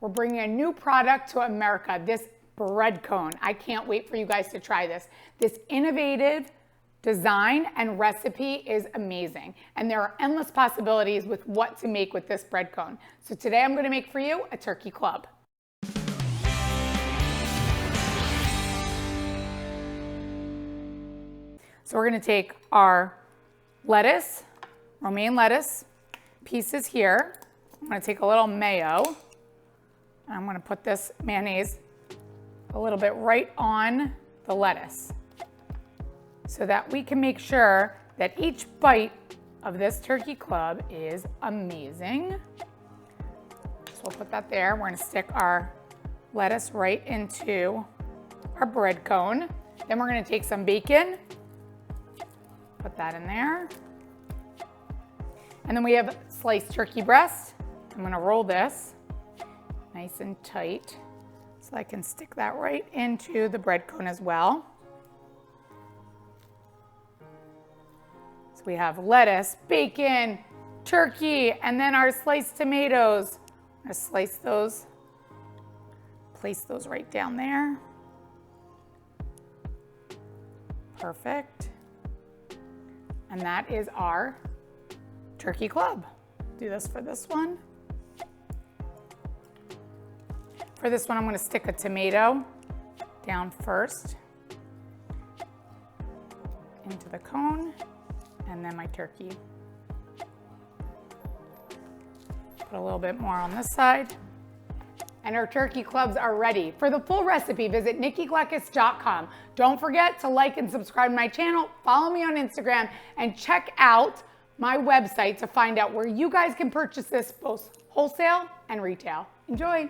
we're bringing a new product to America, this bread cone. I can't wait for you guys to try this. This innovative design and recipe is amazing. And there are endless possibilities with what to make with this bread cone. So today I'm gonna make for you a turkey club. So we're gonna take our lettuce, romaine lettuce, pieces here. I'm gonna take a little mayo, and I'm gonna put this mayonnaise a little bit right on the lettuce so that we can make sure that each bite of this turkey club is amazing. So we'll put that there. We're gonna stick our lettuce right into our bread cone. Then we're gonna take some bacon, put that in there. And then we have sliced turkey breast. I'm gonna roll this nice and tight so I can stick that right into the bread cone as well. So we have lettuce, bacon, turkey, and then our sliced tomatoes. I'm gonna slice those, place those right down there. Perfect. And that is our turkey club. Do this for this one. For this one, I'm gonna stick a tomato down first into the cone, and then my turkey. Put a little bit more on this side. And our turkey clubs are ready. For the full recipe, visit nikkigleckis.com. Don't forget to like and subscribe to my channel, follow me on Instagram, and check out my website to find out where you guys can purchase this both wholesale and retail. Enjoy.